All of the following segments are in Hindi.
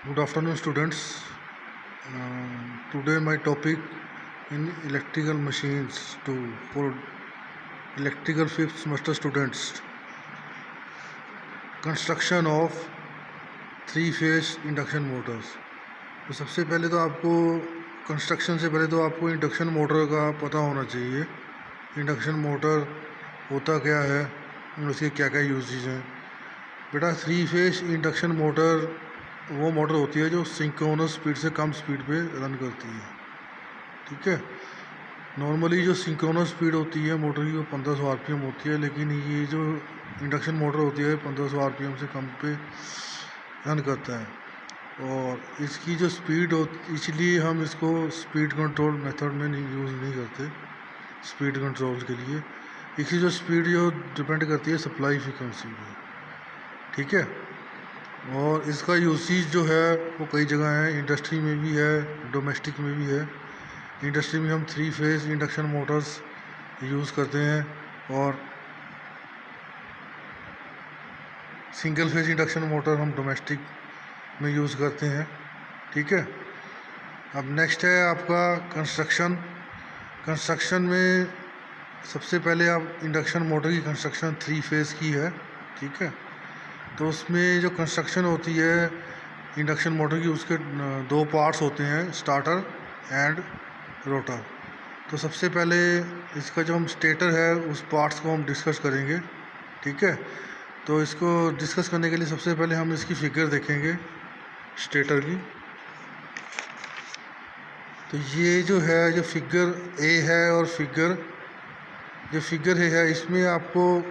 Good afternoon, students. Today my topic in electrical machines for electrical fifth semester students. Construction of three phase induction Motors. तो सबसे पहले तो आपको कंस्ट्रक्शन से पहले तो आपको इंडक्शन मोटर का पता होना चाहिए। इंडक्शन मोटर होता क्या है, उसके क्या क्या यूजेज हैं। बेटा, थ्री फेस इंडक्शन मोटर वो मोटर होती है जो सिंक्रोनस स्पीड से कम स्पीड पे रन करती है। ठीक है, नॉर्मली जो सिंक्रोनस स्पीड होती है मोटर की वो 1500 आरपीएम होती है, लेकिन ये जो इंडक्शन मोटर होती है 1500 आरपीएम से कम पे रन करता है। और इसकी जो स्पीड हो, इसलिए हम इसको स्पीड कंट्रोल मेथड में यूज़ नहीं करते स्पीड कंट्रोल के लिए। इसकी जो स्पीड जो डिपेंड करती है सप्लाई फ्रीक्वेंसी पे। ठीक है, और इसका यूसेज जो है वो कई जगह है, इंडस्ट्री में भी है, डोमेस्टिक में भी है। इंडस्ट्री में हम three phase induction Motors use करते हैं और सिंगल फेस इंडक्शन मोटर हम डोमेस्टिक में यूज़ करते हैं। ठीक है, अब नेक्स्ट है आपका कंस्ट्रक्शन। कंस्ट्रक्शन में सबसे पहले आप इंडक्शन मोटर की कंस्ट्रक्शन थ्री फेस की है। ठीक है, तो उसमें जो कंस्ट्रक्शन होती है इंडक्शन मोटर की, उसके दो पार्ट्स होते हैं, स्टार्टर एंड रोटर। तो सबसे पहले इसका जो हम स्टेटर है उस पार्ट्स को हम डिस्कस करेंगे। ठीक है, तो इसको डिस्कस करने के लिए सबसे पहले हम इसकी फिगर देखेंगे स्टेटर की। तो ये जो है, जो फिगर ए है और जो फिगर ए है, इसमें आपको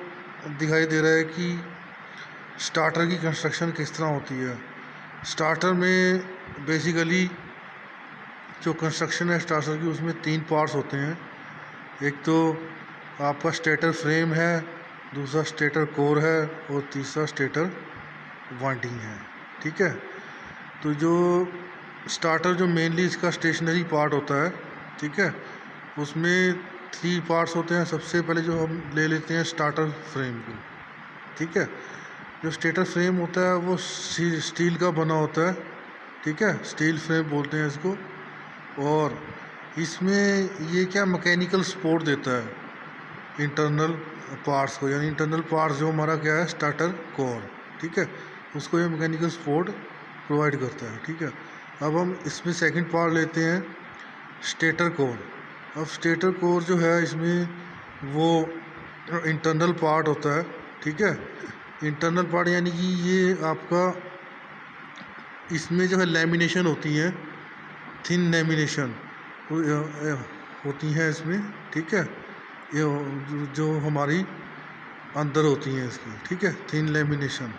दिखाई दे रहा है कि स्टार्टर की कंस्ट्रक्शन किस तरह होती है। स्टार्टर में बेसिकली जो कंस्ट्रक्शन है स्टार्टर की, उसमें तीन पार्ट्स होते हैं। एक तो आपका स्टेटर फ्रेम है, दूसरा स्टेटर कोर है और तीसरा स्टेटर वाइंडिंग है। ठीक है, तो जो स्टार्टर जो मेनली इसका स्टेशनरी पार्ट होता है, ठीक है, उसमें थ्री पार्ट्स होते हैं। सबसे पहले जो हम ले लेते हैं स्टार्टर फ्रेम को। ठीक है, जो स्टेटर फ्रेम होता है वो स्टील का बना होता है। ठीक है, स्टील फ्रेम बोलते हैं इसको। और इसमें ये क्या मैकेनिकल सपोर्ट देता है इंटरनल पार्ट्स को, यानी इंटरनल पार्ट्स जो हमारा क्या है स्टार्टर कोर। ठीक है, उसको ये मैकेनिकल सपोर्ट प्रोवाइड करता है। ठीक है, अब हम इसमें सेकंड पार्ट लेते हैं स्टेटर कोर। अब स्टेटर कोर जो है इसमें वो इंटरनल पार्ट होता है। ठीक है, इंटरनल पार्ट यानी कि ये आपका इसमें जो है लैमिनेशन होती है, थिन लैमिनेशन होती हैं इसमें। ठीक है, ये जो हमारी अंदर होती हैं इसकी। ठीक है, थिन लैमिनेशन।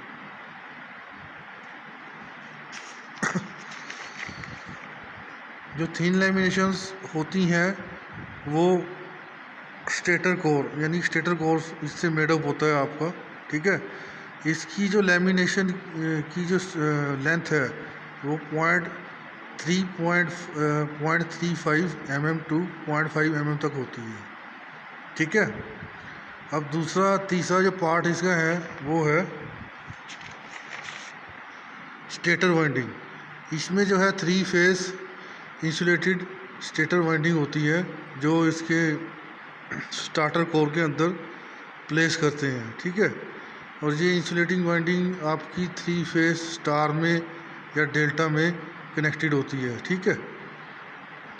जो थिन लैमिनेशंस होती हैं वो स्टेटर कोर, यानी स्टेटर कोर इससे मेडअप होता है आपका। ठीक है, इसकी जो लैमिनेशन की जो लेंथ है वो 0.35 mm टू 0.5 mm तक होती है। ठीक है, अब तीसरा जो पार्ट इसका है वो है स्टेटर वाइंडिंग। इसमें जो है three phase insulated stator winding होती है जो इसके स्टार्टर कोर के अंदर प्लेस करते हैं। ठीक है, और ये इंसुलेटिंग वाइंडिंग आपकी थ्री फेस स्टार में या डेल्टा में कनेक्टेड होती है। ठीक है,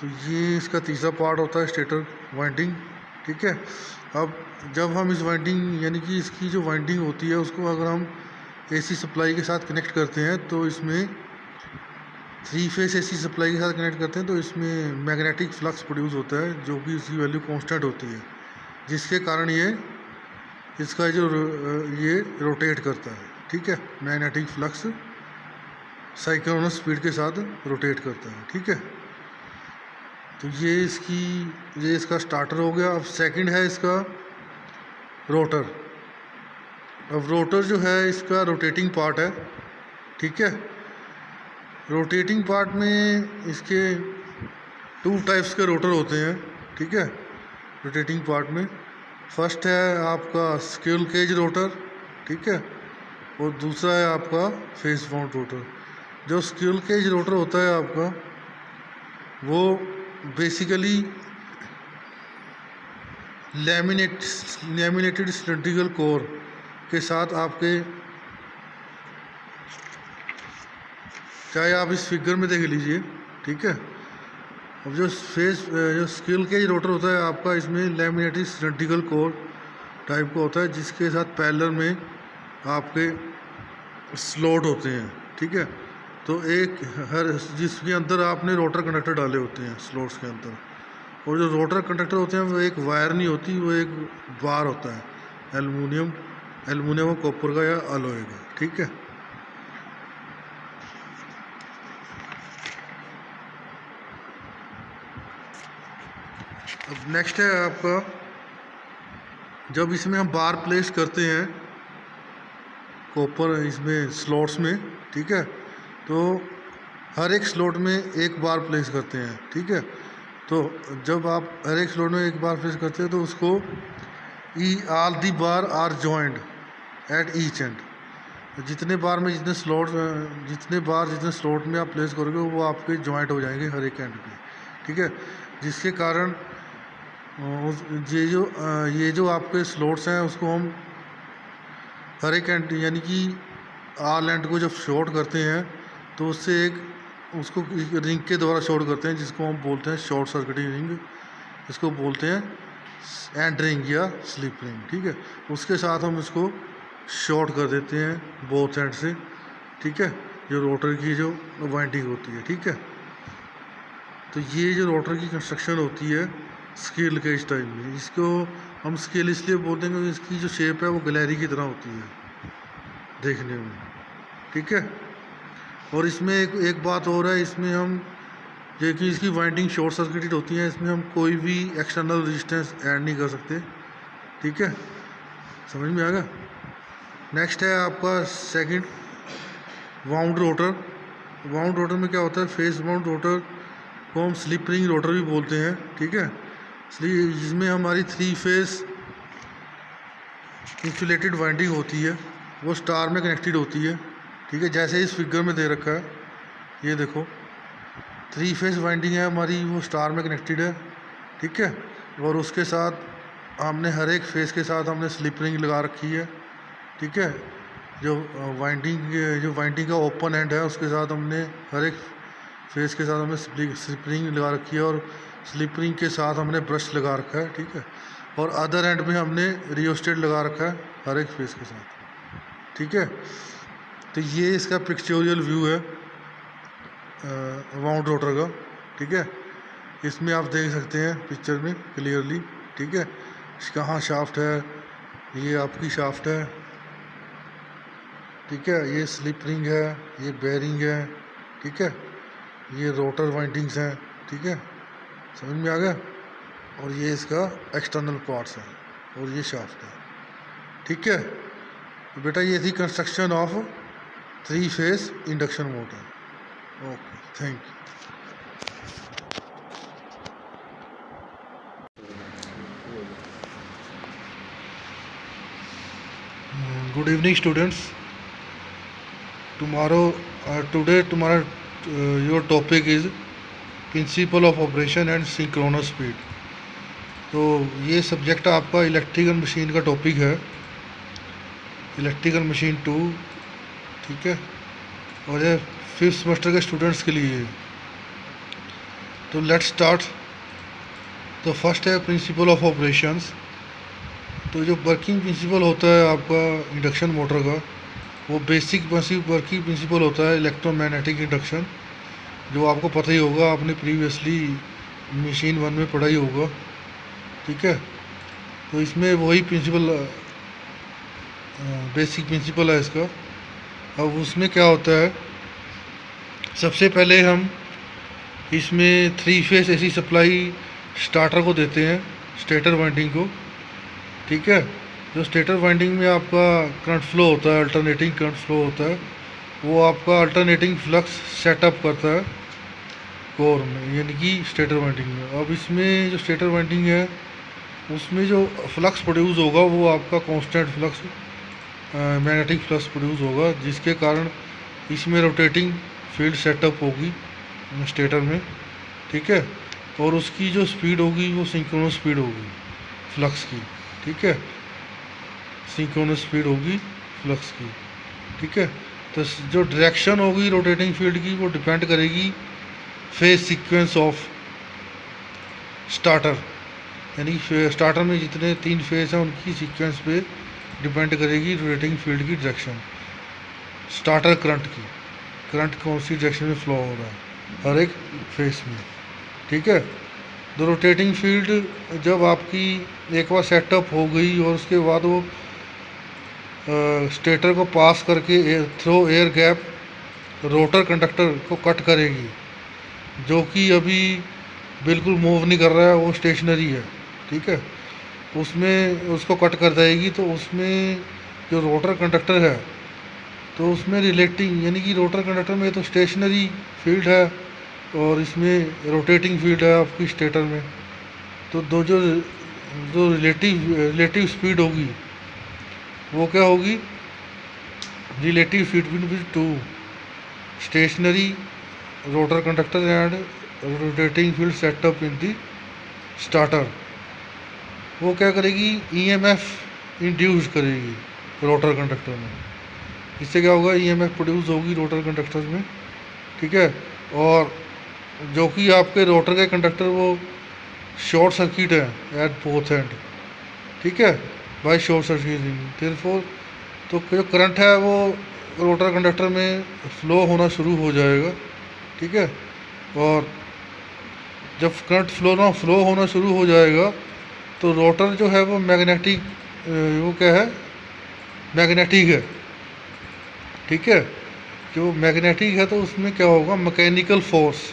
तो ये इसका तीसरा पार्ट होता है स्टेटर वाइंडिंग। ठीक है, अब जब हम इस वाइंडिंग यानी कि इसकी जो वाइंडिंग होती है उसको अगर हम एसी सप्लाई के साथ कनेक्ट करते हैं, तो इसमें थ्री फेस एसी सप्लाई के साथ कनेक्ट करते हैं तो इसमें मैग्नेटिक फ्लक्स प्रोड्यूस होता है जो कि इसकी वैल्यू कांस्टेंट होती है, जिसके कारण इसका जो ये रोटेट करता है। ठीक है, मैग्नेटिक फ्लक्स साइक्लोनस स्पीड के साथ रोटेट करता है। ठीक है, तो ये इसका स्टार्टर हो गया। अब सेकंड है इसका रोटर। अब रोटर जो है इसका रोटेटिंग पार्ट है। ठीक है, रोटेटिंग पार्ट में इसके टू टाइप्स के रोटर होते हैं। ठीक है, रोटेटिंग पार्ट में फर्स्ट है आपका स्क्यूल केज रोटर, ठीक है, और दूसरा है आपका फेस माउंट रोटर। जो स्क्यूल केज रोटर होता है आपका, वो बेसिकली लैमिनेटेड सिलेंड्रिकल कोर के साथ आपके, चाहे आप इस फिगर में देख लीजिए, ठीक है। अब जो स्क्यूल केज रोटर होता है आपका, इसमें लैमिनेटेड सिलेंड्रिकल कोर टाइप का होता है, जिसके साथ पैरेलल में आपके स्लॉट होते हैं, ठीक है। तो एक हर जिसके अंदर आपने रोटर कंडक्टर डाले होते हैं स्लॉट्स के अंदर, और जो रोटर कंडक्टर होते हैं वो एक वायर नहीं होती, वो एक बार होता है एल्युमिनियम और कॉपर का या अलॉय का, ठीक है। अब नेक्स्ट है आपका, जब इसमें हम बार प्लेस करते हैं कॉपर इसमें स्लॉट्स में, ठीक है, तो हर एक स्लॉट में एक बार प्लेस करते हैं, ठीक है। तो जब आप हर एक स्लॉट में एक बार प्लेस करते हैं तो उसको all the bar are joint at each end, जितने बार में जितने स्लॉट में आप प्लेस करोगे वो आपके जॉइंट हो जाएंगे हर एक एंड पे, ठीक है। जिसके कारण ये जो आपके स्लॉट्स हैं उसको हम हर एक एंड यानी कि आल एंड को जब शॉर्ट करते हैं तो उससे उसको रिंग के द्वारा शॉर्ट करते हैं, जिसको हम बोलते हैं शॉर्ट सर्किटिंग रिंग, इसको बोलते हैं एंड रिंग या स्लिप रिंग, ठीक है। उसके साथ हम इसको शॉर्ट कर देते हैं बोथ एंड से, ठीक है, जो रोटर की जो वाइंडिंग होती है, ठीक है। तो ये जो रोटर की कंस्ट्रक्शन होती है स्क्यूल केज टाइप में, इसको हम स्केल इसलिए बोलते हैं क्योंकि इसकी जो शेप है वो गैलरी की तरह होती है देखने में, ठीक है। और इसमें एक बात और है, इसमें हम जो कि इसकी वाइंडिंग शॉर्ट सर्किटेड होती है, इसमें हम कोई भी एक्सटर्नल रेजिस्टेंस ऐड नहीं कर सकते, ठीक है, समझ में आ गया। नेक्स्ट है आपका second wound rotor. Wound rotor में क्या होता है, फेस वाउंड रोटर को हम स्लिप रिंग रोटर भी बोलते हैं, ठीक है। जिसमें हमारी 3 फेस इंसुलेटेड वाइंडिंग होती है, वो स्टार में कनेक्टेड होती है, ठीक है, जैसे इस फिगर में दे रखा है, ये देखो 3 फेस वाइंडिंग है हमारी, वो स्टार में कनेक्टेड है, ठीक है। और उसके साथ हमने हर एक फेस के साथ हमने स्लिप रिंग लगा रखी है, ठीक है। जो वाइंडिंग का ओपन एंड है उसके साथ हमने हर एक फेस के साथ हमने स्लिप रिंग लगा रखी है, और स्लिप रिंग के साथ हमने ब्रश लगा रखा है, ठीक है। और अदर एंड में हमने रियोस्टेट लगा रखा है हर एक फेस के साथ, ठीक है। तो ये इसका पिक्चोरियल व्यू है वाउंड रोटर का, ठीक है। इसमें आप देख सकते हैं पिक्चर में क्लियरली, ठीक है, कहाँ शाफ्ट है, ये आपकी शाफ्ट है, ठीक है, ये स्लिप रिंग है, ये बेयरिंग है, ठीक है, ये रोटर वाइंडिंग्स हैं, ठीक है, समझ में आ गया। और ये इसका एक्सटर्नल पार्ट्स है और ये शाफ्ट है, ठीक है। तो बेटा ये थी construction of 3 phase induction motor. Okay, thank you. Good evening students. Today तुम्हारा your topic is principle of operation and synchronous speed. तो ये सब्जेक्ट आपका इलेक्ट्रिकल मशीन का टॉपिक है, इलेक्ट्रिकल मशीन 2, ठीक है, और ये 5th सेमेस्टर के स्टूडेंट्स के लिए। तो लेट्स स्टार्ट। तो फर्स्ट है प्रिंसिपल ऑफ ऑपरेशंस। तो जो वर्किंग प्रिंसिपल होता है आपका इंडक्शन मोटर का, वो बेसिक वर्किंग प्रिंसिपल होता है इलेक्ट्रोमैग्नेटिक इंडक्शन, जो आपको पता ही होगा, आपने प्रीवियसली मशीन 1 में पढ़ा ही होगा, ठीक है। तो इसमें वही प्रिंसिपल बेसिक प्रिंसिपल है इसका। अब उसमें क्या होता है, सबसे पहले हम इसमें 3 फेस एसी सप्लाई स्टार्टर को देते हैं, स्टेटर वाइंडिंग को, ठीक है। जो स्टेटर वाइंडिंग में आपका करंट फ्लो होता है, अल्टरनेटिंग करंट फ्लो होता है, वो आपका अल्टरनेटिंग फ्लक्स सेटअप करता है कोर में, यानी कि स्टेटर वाइंडिंग में। अब इसमें जो स्टेटर वाइंडिंग है उसमें जो फ्लक्स प्रोड्यूस होगा वो आपका constant flux magnetic flux produce होगा, जिसके कारण इसमें रोटेटिंग फील्ड सेटअप होगी स्टेटर में, ठीक है। और उसकी जो स्पीड होगी वो सिंक्रोनस स्पीड होगी फ्लक्स की, ठीक है, सिंक्रोनस स्पीड होगी फ्लक्स की, ठीक है। तो जो डायरेक्शन होगी रोटेटिंग फील्ड की वो डिपेंड करेगी फेज सीक्वेंस ऑफ स्टार्टर, यानी स्टार्टर में जितने 3 फेज हैं उनकी सीक्वेंस पे डिपेंड करेगी रोटेटिंग फील्ड की डायरेक्शन, स्टार्टर करंट की, करंट कौन सी डायरेक्शन में फ्लो हो रहा है हर एक फेस में, ठीक है। तो रोटेटिंग फील्ड जब आपकी एक बार सेटअप हो गई और उसके बाद वो स्टेटर को पास करके through air gap rotor conductor को कट करेगी, जो कि अभी बिल्कुल मूव नहीं कर रहा है, वो स्टेशनरी है, ठीक है। उसमें उसको कट कर देगी, तो उसमें जो रोटर कंडक्टर है तो उसमें रिलेटिंग, यानी कि रोटर कंडक्टर में तो स्टेशनरी फील्ड है और इसमें रोटेटिंग फील्ड है आपकी स्टेटर में। तो दो जो जो रिलेटिव स्पीड होगी वो क्या होगी, relative speed between two stationary rotor conductor and rotating field setup in the starter. वो क्या करेगी, ईएमएफ इंड्यूस करेगी रोटर कंडक्टर में, इससे क्या होगा, ईएमएफ प्रोड्यूस होगी रोटर कंडक्टर में, ठीक है। और जो कि आपके रोटर के कंडक्टर वो शॉर्ट सर्किट है एट बोथ एंड, ठीक है, बाय शॉर्ट सर्किटिंग, देयरफॉर तो जो करंट है वो रोटर कंडक्टर में फ्लो होना शुरू हो जाएगा, ठीक है। और जब करंट फ्लो होना शुरू हो जाएगा तो रोटर जो है वो मैग्नेटिक, वो क्या है, मैग्नेटिक है, ठीक है। जो मैग्नेटिक है तो उसमें क्या होगा, मैकेनिकल फोर्स।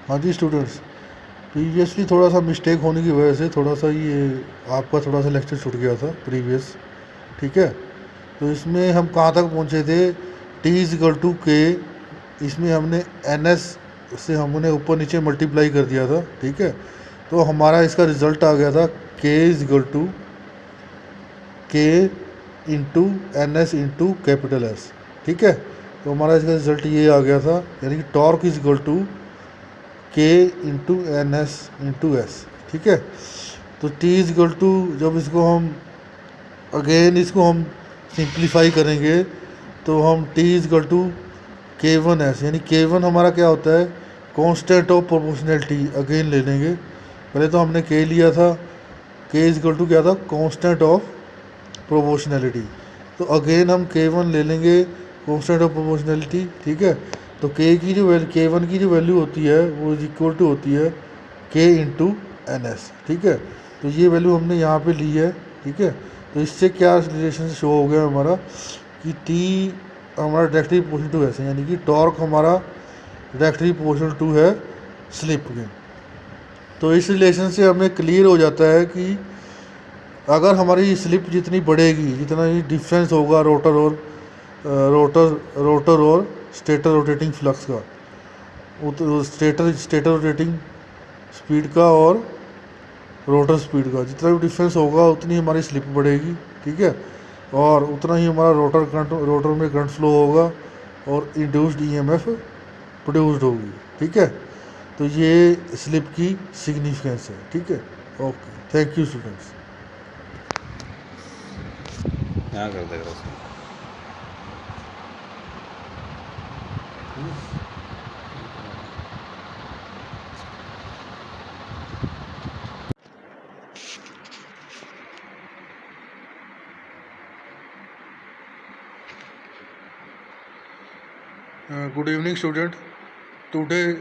हाँ जी स्टूडेंट्स, प्रीवियसली थोड़ा सा मिस्टेक होने की वजह से थोड़ा सा ये आपका थोड़ा सा लेक्चर छूट गया था प्रीवियस, ठीक है। तो इसमें हम कहाँ तक पहुँचे थे, T=K, इसमें हमने NS से हमने ऊपर नीचे मल्टीप्लाई कर दिया था, ठीक है। तो हमारा इसका रिज़ल्ट आ गया था K into NS into capital S, ठीक है। तो हमारा इसका रिज़ल्ट ये आ गया था, यानी कि torque K into NS into S, ठीक है। तो T जब इसको हम अगेन इसको हम सिंप्लीफाई करेंगे तो हम T=K1S, यानी K1 हमारा क्या होता है, कांस्टेंट ऑफ प्रोपोर्शनैलिटी, अगेन ले लेंगे। पहले तो हमने K लिया था, K क्या था, कांस्टेंट ऑफ प्रोपोर्शनैलिटी, तो अगेन हम K1 ले लेंगे, कांस्टेंट ऑफ प्रोपोर्शनैलिटी, ठीक है। तो K1 की जो वैल्यू होती है वो इक्वल टू होती है K इंटू NS, ठीक है। तो ये वैल्यू हमने यहाँ पे ली है, ठीक है। तो इससे क्या रिलेशन शो हो गया हमारा कि T हमारा डायरेक्टली प्रोपोर्शनल टू S है, यानी कि टॉर्क हमारा डायरेक्टली प्रोपोर्शनल टू है स्लिप के। तो इस रिलेशन से हमें क्लियर हो जाता है कि अगर हमारी स्लिप जितनी बढ़ेगी, जितना ही डिफरेंस होगा रोटर और स्टेटर रोटेटिंग फ्लक्स का, स्टेटर रोटेटिंग स्पीड का और रोटर स्पीड का जितना भी डिफरेंस होगा उतनी हमारी स्लिप बढ़ेगी, ठीक है। और उतना ही हमारा रोटर में करंट फ्लो होगा और इंड्यूस्ड ईएमएफ प्रोड्यूस्ड होगी, ठीक है। तो ये स्लिप की सिग्निफिकेंस है, ठीक है। Okay, thank you students. यहाँ कर देगा Good evening student. Today's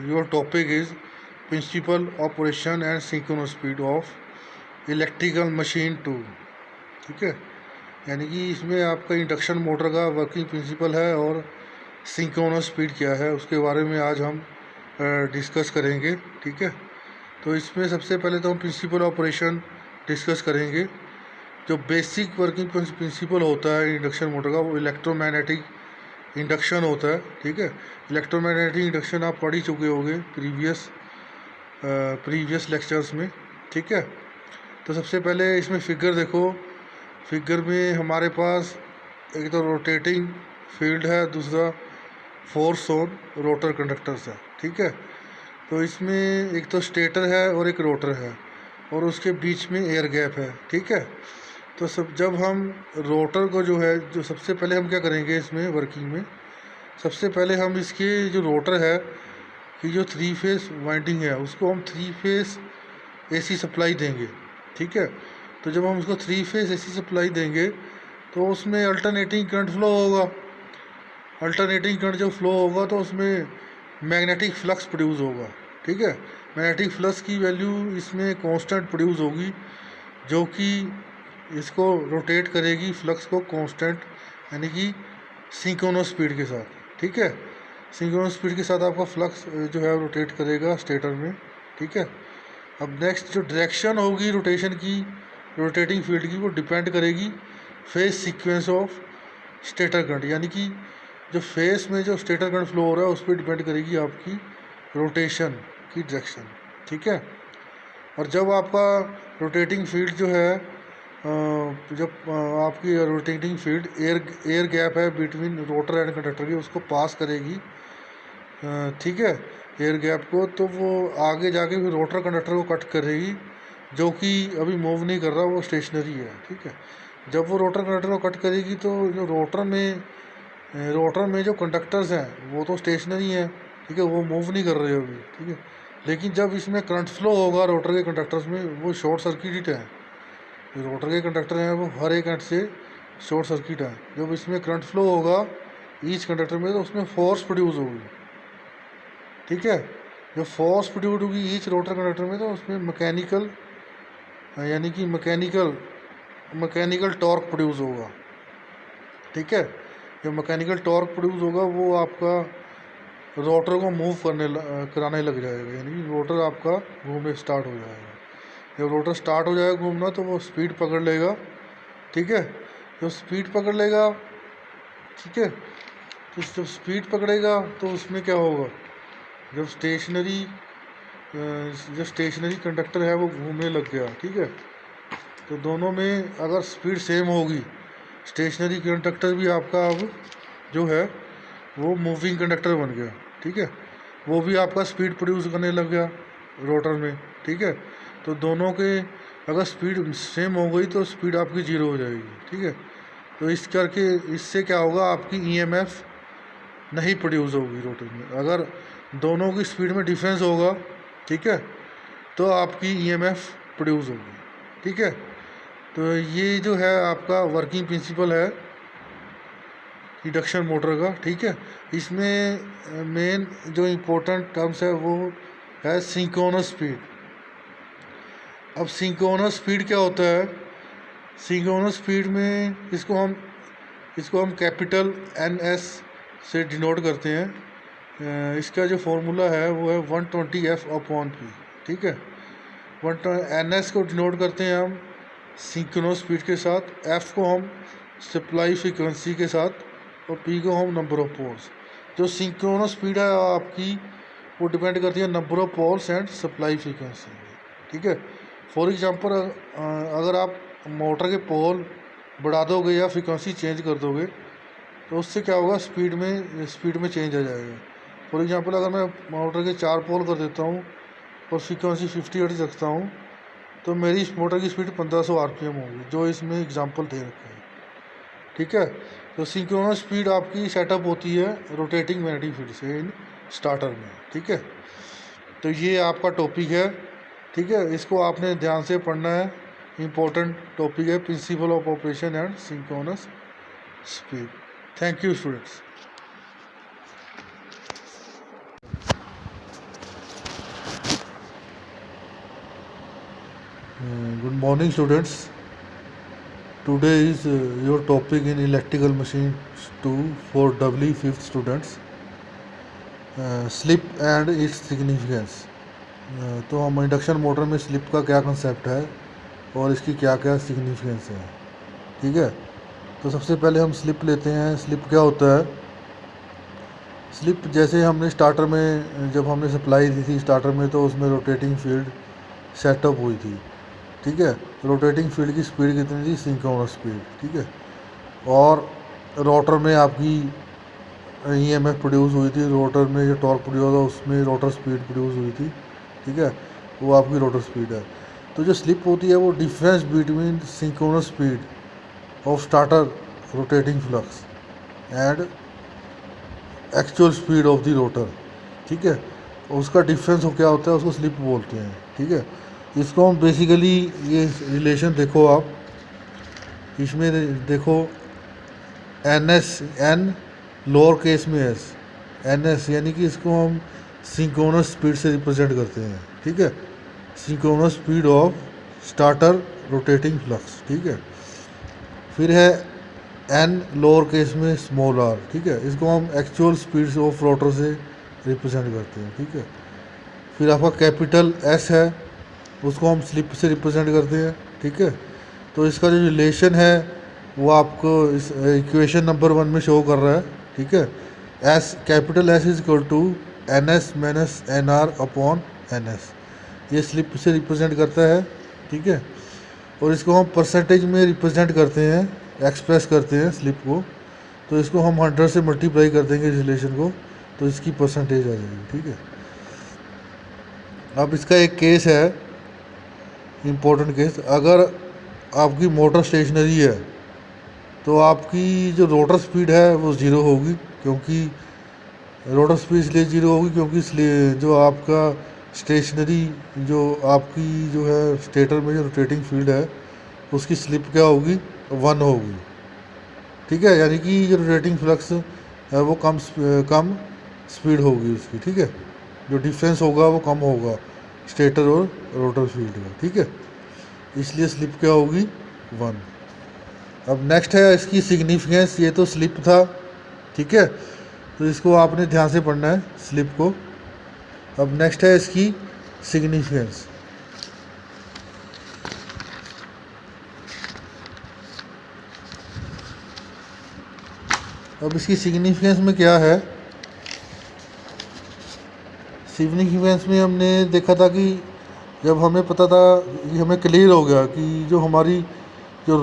your topic is principal operation and synchronous speed of electrical machine 2, ठीक है। यानी कि इसमें आपका इंडक्शन मोटर का वर्किंग प्रिंसिपल है और सिंक्रोनस स्पीड क्या है उसके बारे में आज हम डिस्कस करेंगे, ठीक है। तो इसमें सबसे पहले तो हम प्रिंसिपल ऑपरेशन डिस्कस करेंगे। जो बेसिक वर्किंग प्रिंसिपल होता है इंडक्शन मोटर का वो इलेक्ट्रोमैग्नेटिक इंडक्शन होता है, ठीक है। इलेक्ट्रोमैग्नेटिक इंडक्शन आप पढ़ ही चुके होंगे प्रीवियस लेक्चर्स में, ठीक है। तो सबसे पहले इसमें फिगर देखो, फिगर में हमारे पास एक तो रोटेटिंग फील्ड है, दूसरा फोर्स ऑन रोटर कंडक्टर्स है, ठीक है। तो इसमें एक तो स्टेटर है और एक रोटर है और उसके बीच में एयर गैप है, ठीक है। तो जब हम रोटर को जो सबसे पहले हम क्या करेंगे इसमें वर्किंग में, सबसे पहले हम इसके जो रोटर है कि जो 3 फेस वाइंडिंग है उसको हम 3 फेस AC सप्लाई देंगे, ठीक है। तो जब हम उसको 3 फेस AC सप्लाई देंगे तो उसमें अल्टरनेटिंग करंट फ्लो होगा। अल्टरनेटिंग करंट जब फ्लो होगा तो उसमें मैग्नेटिक फ्लक्स प्रोड्यूस होगा, ठीक है। मैग्नेटिक फ्लक्स की वैल्यू इसमें कांस्टेंट प्रोड्यूस होगी जो कि इसको रोटेट करेगी फ्लक्स को कांस्टेंट यानी कि सिंक्रोनस स्पीड के साथ, ठीक है। सिंक्रोनस स्पीड के साथ आपका फ्लक्स जो है रोटेट करेगा स्टेटर में, ठीक है। अब नेक्स्ट जो डायरेक्शन होगी रोटेशन की, रोटेटिंग फील्ड की, वो डिपेंड करेगी face sequence of stator current, यानी कि जो फेस में जो स्टेटर करंट फ्लो हो रहा है उस पर डिपेंड करेगी आपकी रोटेशन की डायरेक्शन, ठीक है। और जब आपका रोटेटिंग फील्ड जो है जब आपकी रोटेटिंग फील्ड एयर गैप है बिटवीन रोटर एंड कंडक्टर की उसको पास करेगी, ठीक है, एयर गैप को, तो वो आगे जाके फिर रोटर कंडक्टर को कट करेगी जो कि अभी मूव नहीं कर रहा, वो स्टेशनरी है, ठीक है। जब वो रोटर कंडक्टर को कट करेगी तो जो रोटर में जो कंडक्टर्स हैं वो तो स्टेशनरी हैं, ठीक है, वो मूव नहीं कर रहे अभी, ठीक है। लेकिन जब इसमें करंट फ्लो होगा रोटर के कंडक्टर्स में, वो शॉर्ट सर्किट है, जो रोटर के कंडक्टर हैं वो हर एक एंड से शॉर्ट सर्किट है। जब इसमें करंट फ्लो होगा ईच कंडक्टर में तो उसमें फोर्स प्रोड्यूस होगी, ठीक है। जब फोर्स प्रोड्यूस होगी ईच रोटर कंडक्टर में तो उसमें मैकेनिकल यानी कि मैकेनिकल टॉर्क प्रोड्यूस होगा, ठीक है। जब मैकेनिकल टॉर्क प्रोड्यूस होगा वो आपका रोटर को मूव कराने लग जाएगा, यानी कि रोटर आपका घूमने स्टार्ट हो जाएगा। जब रोटर स्टार्ट हो जाएगा घूमना तो वो स्पीड पकड़ लेगा, ठीक है। जब स्पीड पकड़ लेगा, ठीक है, तो जब स्पीड पकड़ेगा तो उसमें क्या होगा, जब स्टेशनरी कंडक्टर है वो घूमने लग गया, ठीक है। तो दोनों में अगर स्पीड सेम होगी, स्टेशनरी कंडक्टर भी आपका अब जो है वो मूविंग कंडक्टर बन गया, ठीक है, वो भी आपका स्पीड प्रोड्यूस करने लग गया रोटर में, ठीक है। तो दोनों के अगर स्पीड सेम हो गई तो स्पीड आपकी 0 हो जाएगी, ठीक है। तो इस करके इससे क्या होगा, आपकी EMF नहीं प्रोड्यूस होगी रोटर में। अगर दोनों की स्पीड में डिफरेंस होगा, ठीक है, तो आपकी EMF प्रोड्यूस होगी, ठीक है। तो ये जो है आपका वर्किंग प्रिंसिपल है इंडक्शन मोटर का, ठीक है। इसमें मेन जो इम्पोर्टेंट टर्म्स है वो है सिंक्रोनस स्पीड। अब सिंक्रोनस स्पीड क्या होता है, सिंक्रोनस स्पीड में इसको हम कैपिटल NS से डिनोट करते हैं। इसका जो फॉर्मूला है वो है 120F/P, ठीक है। NS को डिनोट करते हैं हम सिंक्रोनस स्पीड के साथ, F को हम सप्लाई फ्रीक्वेंसी के साथ और P को हम नंबर ऑफ पोल्स। जो सिंक्रोनस स्पीड है आपकी वो डिपेंड करती है number of poles and supply frequency, ठीक है। फॉर एग्जांपल अगर आप मोटर के पोल बढ़ा दोगे या फ्रीक्वेंसी चेंज कर दोगे तो उससे क्या होगा, स्पीड में चेंज आ जाएगा। फॉर एग्जांपल अगर मैं मोटर के 4 पोल कर देता हूँ और फ्रीक्वेंसी 50 हर्ट्ज रखता हूँ तो मेरी मोटर की स्पीड 1500 RPM होगी, जो इसमें एग्जांपल दे रखे हैं, ठीक है। तो सिंक्रोनस स्पीड आपकी सेटअप होती है रोटेटिंग मैग्नेटिक फील्ड से इन स्टार्टर में, ठीक है। तो ये आपका टॉपिक है, ठीक है, इसको आपने ध्यान से पढ़ना है, इम्पोर्टेंट टॉपिक है principal of operation and synchronous speed. Thank you students. Good morning students. Today is your topic in electrical machine 2 for doubly 5th students. Slip and its significance. तो हम इंडक्शन मोटर में स्लिप का क्या कंसेप्ट है और इसकी क्या क्या सिग्निफिकेंस है, ठीक है। तो सबसे पहले हम स्लिप लेते हैं। स्लिप क्या होता है, स्लिप जैसे हमने स्टार्टर में जब हमने सप्लाई दी थी स्टार्टर में, तो उसमें रोटेटिंग फील्ड सेटअप हुई थी, ठीक है। रोटेटिंग फील्ड की स्पीड कितनी थी, सिंक्रोनस स्पीड, ठीक है। और रोटर में आपकी ईएमएफ प्रोड्यूस हुई थी, रोटर में जो टॉर्क प्रोड्यूस हुआ उसमें रोटर स्पीड प्रोड्यूस हुई थी, ठीक है। वो आपकी रोटर स्पीड है। तो जो स्लिप होती है वो difference between synchronous speed of starter rotating flux and actual speed of the rotor, ठीक है। उसका डिफरेंस हो क्या होता है, उसको स्लिप बोलते हैं, ठीक है। इसको हम बेसिकली, ये रिलेशन देखो आप, इसमें देखो N S, N lower case में एस, एन एस यानी कि इसको हम सिंक्रोनस स्पीड से रिप्रेजेंट करते हैं, ठीक है। Synchronous speed of starter rotating flux, ठीक है। फिर है एन लोअर केस में स्मॉल आर, ठीक है। इसको हम एक्चुअल स्पीड ऑफ रोटर से रिप्रेजेंट करते हैं, ठीक है। फिर आपका कैपिटल एस है, उसको हम स्लिप से रिप्रेजेंट करते हैं, ठीक है। तो इसका जो रिलेशन है वो आपको इस इक्वेशन नंबर 1 में शो कर रहा है, ठीक है। S, capital S is equal to N S minus N R upon N S, ये स्लिप से रिप्रेजेंट करता है, ठीक है। और इसको हम परसेंटेज में रिप्रेजेंट करते हैं, एक्सप्रेस करते हैं स्लिप को। तो इसको हम 100 से मल्टीप्लाई कर देंगे इस रिलेशन को, तो इसकी परसेंटेज आ जाएगी, ठीक है। अब इसका एक केस है, इम्पोर्टेंट केस, अगर आपकी मोटर स्टेशनरी है तो आपकी जो रोटर स्पीड है वो ज़ीरो होगी, क्योंकि रोटर स्पीड इसलिए ज़ीरो होगी क्योंकि इसलिए जो आपका स्टेशनरी, जो आपकी जो है स्टेटर में जो रोटेटिंग फील्ड है उसकी स्लिप क्या होगी, 1 होगी, ठीक है। यानी कि जो रोटेटिंग फ्लक्स है वो कम स्पीड होगी उसकी, ठीक है। जो डिफरेंस होगा वो कम होगा स्टेटर और रोटर फील्ड का, ठीक है। इसलिए स्लिप क्या होगी, 1। अब नेक्स्ट है इसकी सिग्निफिकेंस, ये तो स्लिप था, ठीक है। तो इसको आपने ध्यान से पढ़ना है स्लिप को। अब नेक्स्ट है इसकी सिग्निफिकेंस। अब इसकी सिग्निफिकेंस में क्या है, सिग्निफिकेंस में हमने देखा था कि जब हमें पता था, ये हमें क्लियर हो गया कि जो हमारी जो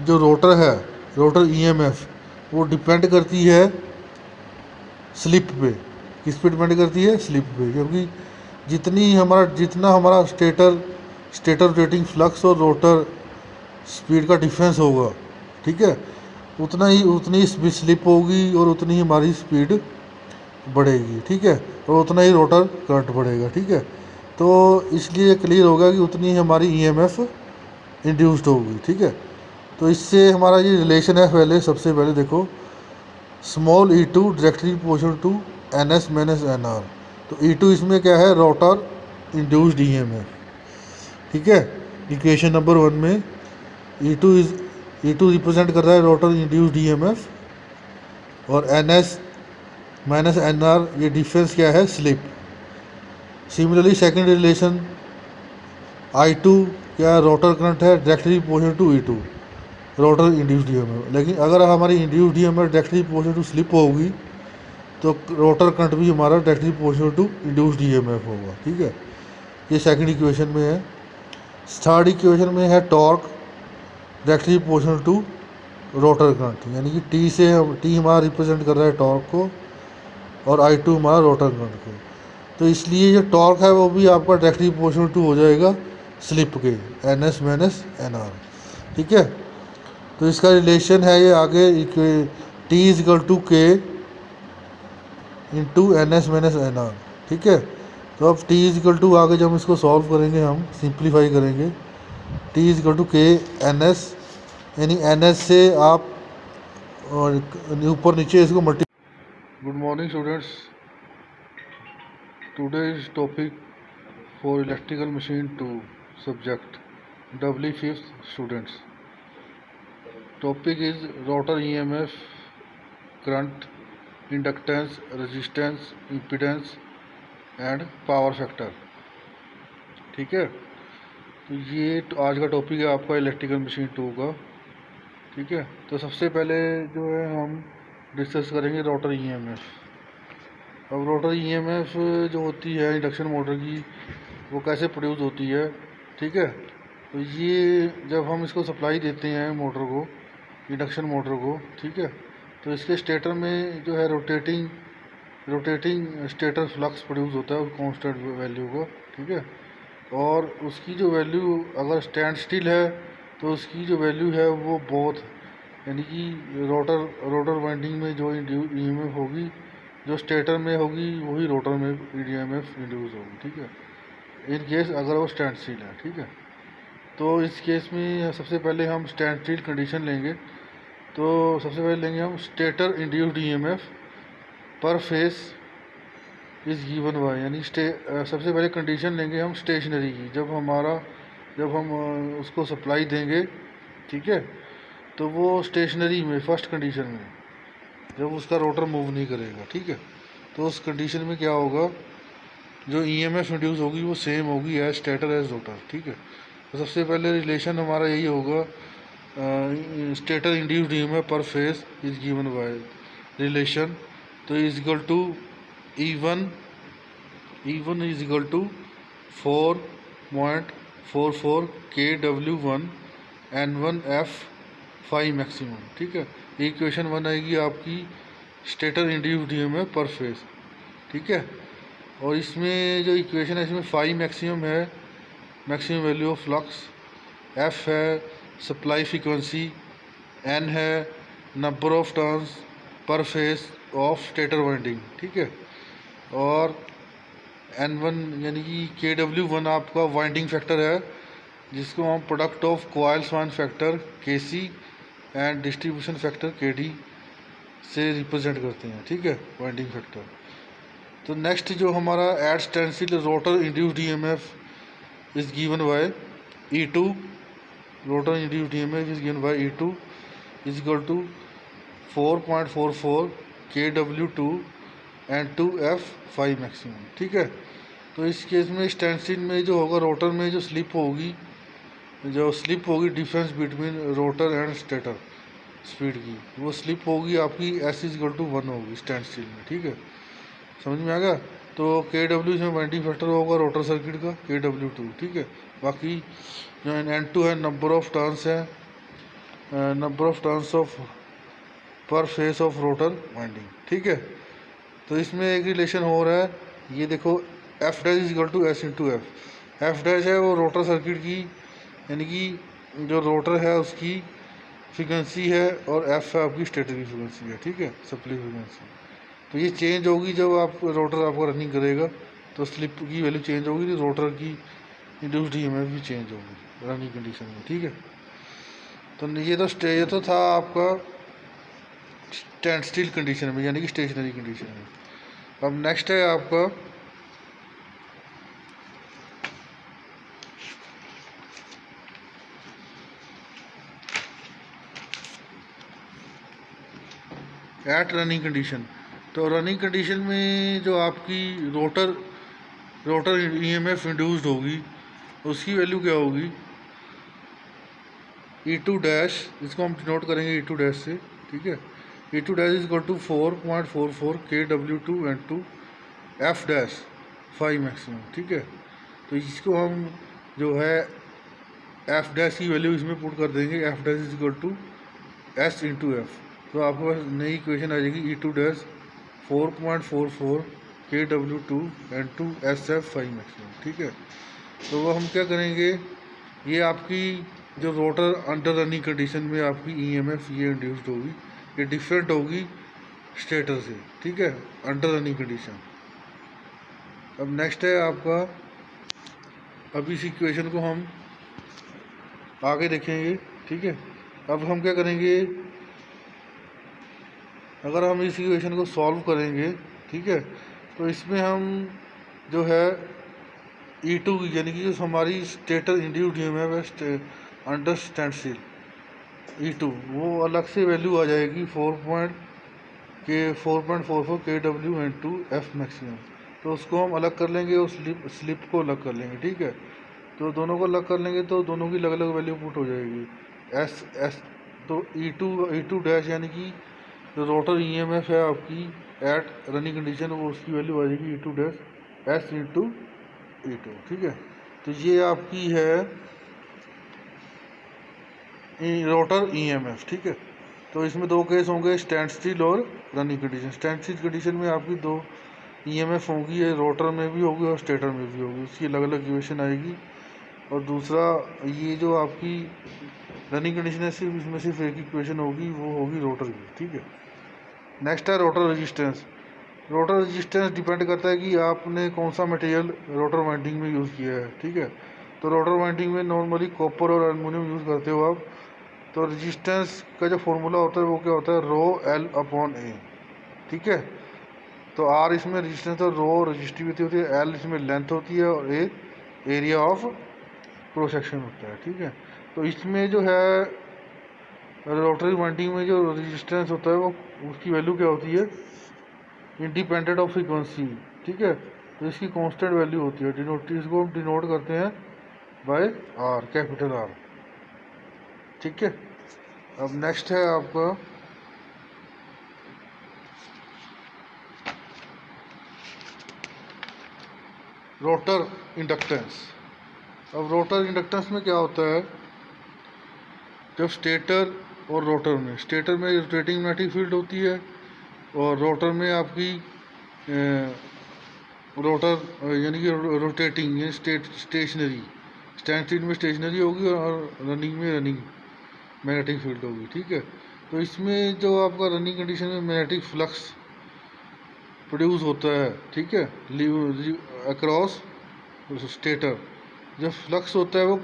रोटर है, रोटर ईएमएफ वो डिपेंड करती है स्लिप पे। किस पे डिपेंड करती है, स्लिप पे, क्योंकि जितना हमारा स्टेटर रोटेटिंग फ्लक्स और रोटर स्पीड का डिफरेंस होगा, ठीक है, उतनी स्लिप होगी और उतनी ही हमारी स्पीड बढ़ेगी, ठीक है। और उतना ही रोटर करंट बढ़ेगा, ठीक है। तो इसलिए क्लियर होगा कि उतनी ही हमारी ईएमएफ इंड्यूस्ड होगी, ठीक है। तो इससे हमारा ये रिलेशन है, पहले सबसे पहले देखो स्मॉल ई2 directly proportional to N S minus N R. तो ई2 इसमें क्या है, रोटर इंड्यूस्ड ईएमएफ, ठीक है। इक्वेशन नंबर 1 में ई2 रिप्रेजेंट कर रहा है रोटर इंड्यूस्ड ईएमएफ, और N S minus N R ये डिफरेंस क्या है, slip. Similarly second relation I2 क्या रोटर करंट है, directly proportional to E2 rotor induced EMF. लेकिन अगर हमारी induced EMF directly proportional to slip होगी तो रोटर करंट भी हमारा directly proportional to induced EMF होगा, ठीक है। ये सेकंड इक्वेशन में है। थर्ड इक्वेशन में है torque directly proportional to rotor current, यानी कि टी हमारा रिप्रेजेंट कर रहा है टॉर्क को और I2 हमारा रोटर करंट को। तो इसलिए जो टॉर्क है वो भी आपका डायरेक्टली प्रोपोर्शनल टू हो जाएगा स्लिप के, N S minus N R, ठीक है। तो इसका रिलेशन है ये आगे, T is equal to K into N S minus N R, ठीक है। तो अब टी इज इक्वल टू आगे जब हम इसको सॉल्व करेंगे, हम सिंप्लीफाई करेंगे, टी इज इक्वल टू के एन एस, यानी एन एस से आप ऊपर नीचे इसको multi. Good morning students, today's topic for electrical machine 2 subject doubly fifth students. Topic is rotor EMF, current, inductance, resistance, impedance and power factor, ठीक है। तो ये आज का टॉपिक है आपका इलेक्ट्रिकल मशीन 2 का, ठीक है। तो सबसे पहले जो है हम डिस्कस करेंगे रोटर EMF, अब रोटर ईएमएफ जो होती है इंडक्शन मोटर की, वो कैसे प्रोड्यूस होती है, ठीक है। तो ये जब हम इसको सप्लाई देते हैं मोटर को, इंडक्शन मोटर को, ठीक है, तो इसके स्टेटर में जो है रोटेटिंग स्टेटर फ्लक्स प्रोड्यूस होता है कांस्टेंट वैल्यू को, ठीक है। और उसकी जो वैल्यू अगर स्टैंड स्टिल है तो उसकी जो वैल्यू है वो बहुत, यानी कि रोटर वाइंडिंग में जो ईएमएफ होगी जो स्टेटर में होगी वही रोटर में ईएमएफ इंड्यूस होगी, ठीक है, इन केस अगर वो स्टैंड स्टिल है, ठीक है। तो इस केस में सबसे पहले हम स्टैंड स्टिल कंडीशन लेंगे। तो सबसे पहले लेंगे हम स्टेटर इंड्यूस्ड ईएमएफ पर फेस इस गिवन बाय, यानी सबसे पहले कंडीशन लेंगे हम स्टेशनरी की, जब हम उसको सप्लाई देंगे, ठीक है, तो वो स्टेशनरी में फर्स्ट कंडीशन में जब उसका रोटर मूव नहीं करेगा, ठीक है, तो उस कंडीशन में क्या होगा, जो ईएमएफ इंड्यूस होगी वो सेम होगी एज स्टेटर एज रोटर, ठीक है। तो सबसे पहले रिलेशन हमारा यही होगा, stator induced EMF per phase is given by relation, तो is equal to E1 is equal to 4.44 kW1 N1 F5 maximum, ठीक है। इक्वेशन 1 आएगी आपकी stator induced EMF per phase, ठीक है। और इसमें जो इक्वेशन है इसमें 5 मैक्सिमम है, maximum value of flux, F है सप्लाई फ्रीक्वेंसी, N है number of turns per phase of stator winding, ठीक है, और N1 यानी कि KW1 आपका वाइंडिंग फैक्टर है, जिसको हम product of coil span factor KC and distribution factor KD से रिप्रेजेंट करते हैं, ठीक है, वाइंडिंग फैक्टर। तो नेक्स्ट जो हमारा at standstill rotor induced EMF is given by E2, rotor induced EMF is given by E2 is equal to 4.44 kW2 and 2F5 maximum, ठीक है। तो इस केस में स्टैंडस्टिल में जो होगा रोटर में जो स्लिप होगी difference between rotor and stator speed की, वो स्लिप होगी आपकी S इज इक्वल टू 1 होगी स्टैंडस्टिल में, ठीक है, समझ में आ गया। तो KW इसमें वाइंडिंग फैक्टर होगा रोटर सर्किट का KW2, ठीक है। बाकी जो N2 है नंबर ऑफ टर्न्स है, नंबर ऑफ टर्न्स ऑफ पर फेस ऑफ रोटर वाइंडिंग, ठीक है। तो इसमें एक रिलेशन हो रहा है, ये देखो F dash is equal to S into F dash है वो रोटर सर्किट की, यानी कि जो रोटर है उसकी फ्रीक्वेंसी है, और F है आपकी स्टेटर की फ्रीक्वेंसी है, ठीक है, सप्लाई फ्रीक्वेंसी। तो ये चेंज होगी जब आप रोटर आपका रनिंग करेगा, तो स्लिप की वैल्यू चेंज होगी, तो रोटर की इंड्यूस्ड ईएमएफ भी चेंज होगी रनिंग कंडीशन में, ठीक है। तो ये तो था आपका स्टैंड स्टिल कंडीशन में, यानी कि स्टेशनरी कंडीशन में। अब नेक्स्ट है आपका एट रनिंग कंडीशन। तो रनिंग कंडीशन में जो आपकी रोटर ईएमएफ इंड्यूस्ड होगी उसकी वैल्यू क्या होगी, E2 डैश, इसको हम डिनोट करेंगे E2 डैश से, ठीक है। E2 dash is equal to 4.44 kW2 and 2 F dash 5 maximum, ठीक है। तो इसको हम जो है F डैश की वैल्यू इसमें पुट कर देंगे, F dash is equal to S into F। तो आपके पास नई इक्वेशन आ जाएगी E2 dash 4.44 kW2 and 2 SF5 maximum, ठीक है। तो वो हम क्या करेंगे, ये आपकी जो रोटर अंडर रनिंग कंडीशन में आपकी ईएमएफ ये इंड्यूस्ड होगी, ये डिफरेंट होगी स्टेटर से, ठीक है, अंडर रनिंग कंडीशन। अब नेक्स्ट है आपका, अब इस इक्वेशन को हम आगे देखेंगे, ठीक है। अब हम क्या करेंगे, अगर हम इस इक्वेशन को सॉल्व करेंगे, ठीक है, तो इसमें हम जो है E2 यानी कि जो हमारी स्टेटर इंड्यूस्ड ईएमएफ है अंडर स्टैंडस्टिल E2, वो अलग से वैल्यू आ जाएगी 4.44 kW एंड 2 F मैक्सिमम। तो उसको हम अलग कर लेंगे और स्लिप को अलग कर लेंगे, ठीक है। तो दोनों को अलग कर लेंगे तो दोनों की अलग अलग वैल्यू पुट हो जाएगी S। तो E2 डैश यानी कि जो रोटर ईएमएफ है आपकी एट रनिंग कंडीशन, वो उसकी वैल्यू आ जाएगी E2 dash S into E2, ठीक है। तो ये आपकी है रोटर EMF, ठीक है। तो इसमें दो केस होंगे, स्टैंड स्टिल और running condition. Stand still condition में आपकी दो EMF होंगी, ये रोटर में भी होगी और स्टेटर में भी होगी, उसकी अलग अलग इक्वेशन आएगी। और दूसरा ये जो आपकी रनिंग कंडीशन है, सिर्फ इसमें सिर्फ एक इक्वेशन होगी, वो होगी रोटर की, ठीक है। नेक्स्ट है rotor resistance. Rotor resistance depend करता है कि आपने कौन सा मटेरियल रोटर वाइंडिंग में यूज़ किया है, ठीक है। तो रोटर वाइंडिंग में नॉर्मली कॉपर और एल्युमिनियम यूज़ करते हो आप। तो रेजिस्टेंस का जो फॉर्मूला होता है वो क्या होता है, रो एल अपॉन ए, ठीक है। तो आर इसमें रेजिस्टेंस और रो रेजिस्टिविटी होती है, एल इसमें लेंथ होती है और ए एरिया ऑफ क्रॉस सेक्शन होता है, ठीक है। तो इसमें जो है रोटरी वाइंडिंग में जो रेजिस्टेंस होता है वो उसकी वैल्यू क्या होती है, इंडिपेंडेंट ऑफ फ्रीक्वेंसी, ठीक है। तो इसकी कांस्टेंट वैल्यू होती है, इसको हम डिनोट करते हैं बाय आर, कैपिटल आर, ठीक है। अब नेक्स्ट है आपका रोटर इंडक्टेंस। अब रोटर इंडक्टेंस में क्या होता है, जब स्टेटर और रोटर में, स्टेटर में रोटेटिंग मैग्नेटिक फील्ड होती है और रोटर में आपकी रोटर यानी कि रोटेटिंग यानी स्टेशनरी, स्टैंड स्टिल में स्टेशनरी होगी और रनिंग में रनिंग मैग्नेटिक फील्ड होगी, ठीक है। तो इसमें जो आपका रनिंग कंडीशन में मैग्नेटिक फ्लक्स प्रोड्यूस होता है, ठीक है, अक्रॉस स्टेटर, जो फ्लक्स होता है वो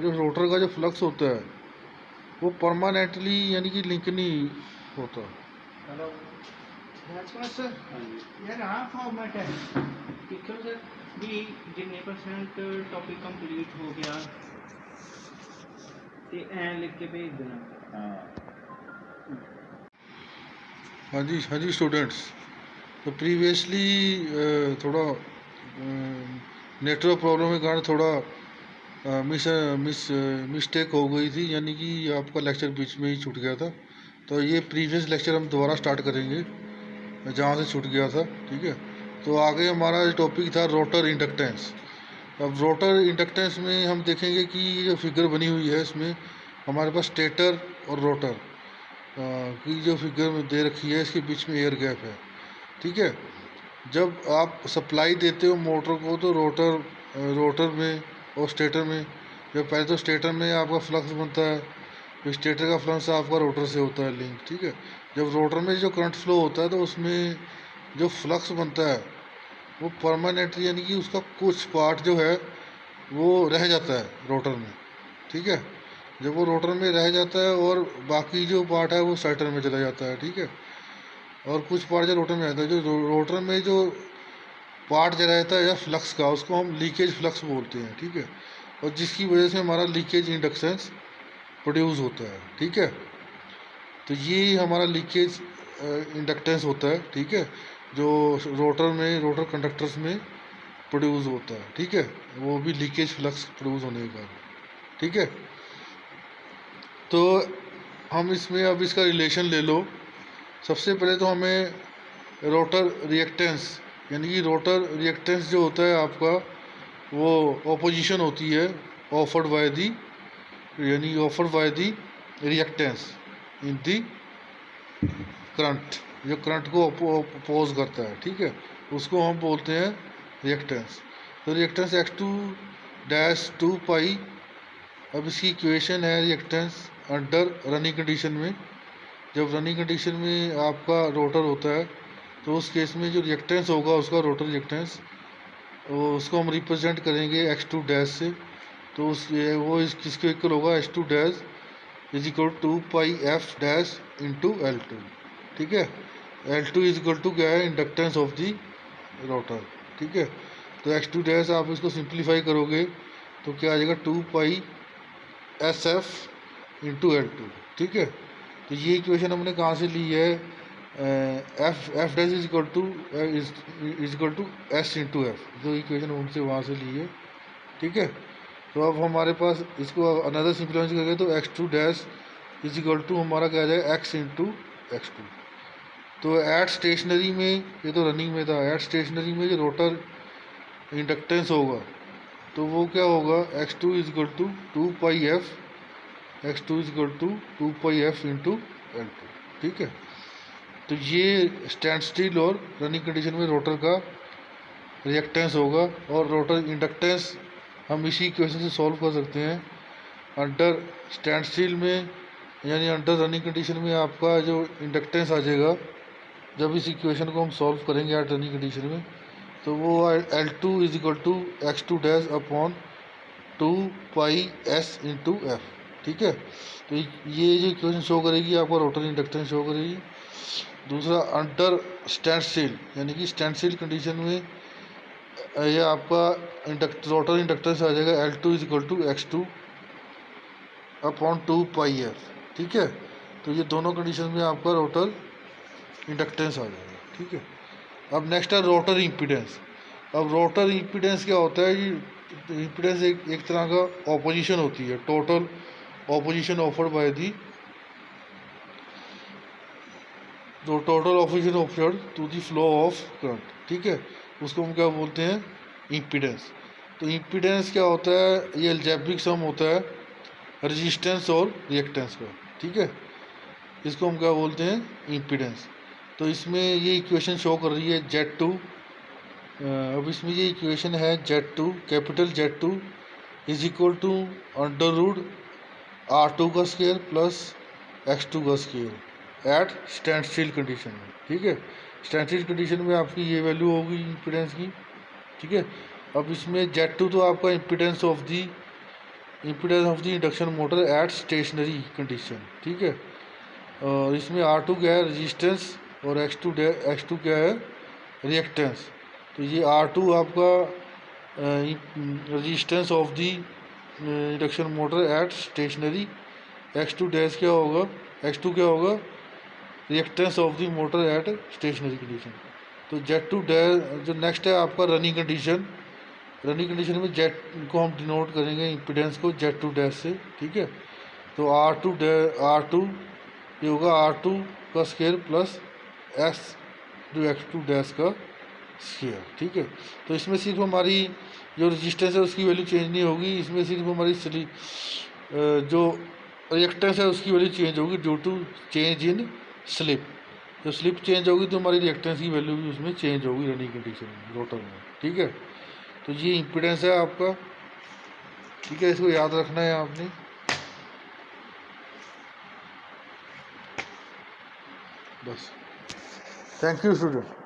जो रोटर का जो फ्लक्स होता है वो परमानेंटली यानी कि लिंक नहीं होता। हेलो सर, यार हाँ फॉर्मेट है, ठीक है सर। भी जिन्ने परसेंट टॉपिक कंप्लीट हो गया ते ऐ लिख के भेज देना। हाँ जी स्टूडेंट्स। तो प्रीवियसली थोड़ा नेटवर्क प्रॉब्लम के कारण थोड़ा मिस्टेक हो गई थी, यानी कि आपका लेक्चर बीच में ही छूट गया था। तो ये प्रीवियस लेक्चर हम दोबारा स्टार्ट करेंगे जहाँ से छूट गया था, ठीक है। तो आगे हमारा टॉपिक था रोटर इंडक्टेंस। अब रोटर इंडक्टेंस में हम देखेंगे कि ये जो फिगर बनी हुई है इसमें हमारे पास स्टेटर और रोटर की जो फिगर में दे रखी है, इसके बीच में एयर गैप है, ठीक है। जब आप सप्लाई देते हो मोटर को तो रोटर में और स्टेटर में, जब पहले तो स्टेटर में आपका फ्लक्स बनता है, तो स्टेटर का फ्लक्स आपका रोटर से होता है लिंक, ठीक है। जब रोटर में जो करंट फ्लो होता है तो उसमें जो फ्लक्स बनता है वो परमानेंट यानी कि उसका कुछ पार्ट जो है वो रह जाता है रोटर में, ठीक है। जब वो रोटर में रह जाता है और बाकी जो पार्ट है वो स्टेटर में चला जाता है, ठीक है। और कुछ पार्ट जो रोटर में रहता है, जो रोटर में जो पार्ट जो रहता है या फ्लक्स का, उसको हम लीकेज फ्लक्स बोलते हैं, ठीक है। और जिसकी वजह से हमारा लीकेज इंडक्टेंस प्रोड्यूस होता है, ठीक है। तो ये हमारा लीकेज इंडक्टेंस होता है, ठीक है, जो रोटर कंडक्टर्स में प्रोड्यूस होता है, ठीक है। वो भी लीकेज फ्लक्स प्रोड्यूस होने के कारण, ठीक है। तो हम इसमें अब इसका रिलेशन ले लो। सबसे पहले तो हमें रोटर रिएक्टेंस यानी कि रोटर रिएक्टेंस जो होता है आपका वो ऑपोजिशन होती है offered by the reactance in the current, जो करंट को अपोज करता है, ठीक है, उसको हम बोलते हैं रिएक्टेंस। तो रिएक्टेंस x2 डैश 2 पाई। अब इसकी इक्वेशन है रिएक्टेंस अंडर रनिंग कंडीशन में। जब रनिंग कंडीशन में आपका रोटर होता है तो उस केस में जो रिएक्टेंस होगा उसका रोटर रिएक्टेंस, उसको हम रिप्रेजेंट करेंगे x2 डैश से। तो वो किसके इक्वल होगा, h2 dash is equal to pi F dash into L2, ठीक है। L2 इज इक्वल टू क्या है, इंडक्टेंस ऑफ दी रोटर, ठीक है। तो x2 डैश आप इसको सिंप्लीफाई करोगे तो क्या आ जाएगा, 2 पाई एस एफ इंटू L2, ठीक है। तो ये इक्वेशन हमने कहाँ से ली है, F dash is equal to S into F, जो इक्वेशन उनसे वहाँ से ली है, ठीक है। तो अब हमारे पास इसको अनदर सिंप्लीफाई करेंगे तो x2 dash is equal to हमारा क्या आ जाएगा, x इंटू x2, तो एट स्टेशनरी में, ये तो रनिंग में था, एट स्टेशनरी में जो रोटर इंडक्टेंस होगा तो वो क्या होगा, x2 is equal to 2πf, x2 is equal to 2πf into L2, ठीक है। तो ये स्टैंड स्टिल और रनिंग कंडीशन में रोटर का रिएक्टेंस होगा, और रोटर इंडक्टेंस हम इसी इक्वेशन से सॉल्व कर सकते हैं। अंडर स्टैंड स्टिल में यानी अंडर रनिंग कंडीशन में आपका जो इंडक्टेंस आ जाएगा, जब इस इक्वेशन को हम सॉल्व करेंगे एट रनिंग कंडीशन में, तो वो L2 is equal to x2 dash upon 2πs into F, ठीक है। तो ये जो इक्वेशन शो करेगी आपका रोटर इंडक्टेंस शो करेगी। दूसरा, अंडर स्टैंड स्टिल यानी कि स्टैंड स्टिल कंडीशन में ये आपका रोटर इंडक्टेंस आ जाएगा L2 is equal to x2 upon 2πf, ठीक है। तो ये दोनों कंडीशन में आपका रोटर इंडक्टेंस आ जाएगा, ठीक है। अब नेक्स्ट है रोटर इम्पीडेंस। अब रोटर इम्पीडेंस क्या होता है, ये इम्पीडेंस एक तरह का ऑपोजिशन होती है, total opposition offered by the, total opposition offered to the flow of current, ठीक है। उसको हम क्या बोलते हैं, इम्पीडेंस। तो इम्पीडेंस क्या होता है, ये अलजेब्रिक सम होता है रेजिस्टेंस और रिएक्टेंस का, ठीक है। इसको हम क्या बोलते हैं, इम्पीडेंस। तो इसमें ये इक्वेशन शो कर रही है Z2। अब इसमें ये इक्वेशन है Z2, capital Z2 is equal to under root R2 का स्क्वायर प्लस X2 का square at stand still condition में, ठीक है। स्टैंड स्टिल कंडीशन में आपकी ये वैल्यू होगी इम्पीडेंस की, ठीक है। अब इसमें Z2 तो आपका impedance of the induction motor at stationary condition, ठीक है। और इसमें R2 क्या है, रेजिस्टेंस, और X2 क्या है, रिएक्टेंस। तो ये R2 आपका resistance of the induction motor at stationary, X2 dash क्या होगा, X2 क्या होगा, reactance of the motor at stationary condition. तो Z2 डैश जो नेक्स्ट है आपका रनिंग कंडीशन। रनिंग कंडीशन में Z को हम डिनोट करेंगे इम्पीडेंस को Z2 डैश से, ठीक है। तो R2 ये होगा R2 का स्क्वायर प्लस X2 डैश का स्क्वायर, ठीक है। तो इसमें सिर्फ हमारी जो रेजिस्टेंस है उसकी वैल्यू चेंज नहीं होगी, इसमें सिर्फ हमारी जो रिएक्टेंस है उसकी वैल्यू चेंज होगी due to change in slip. तो स्लिप चेंज होगी तो हमारी रिएक्टेंस की वैल्यू भी उसमें चेंज होगी रनिंग कंडीशन में, रोटर में, ठीक है। तो ये इम्पीडेंस है आपका, ठीक है। इसको याद रखना है आपने। बस, थैंक यू स्टूडेंट।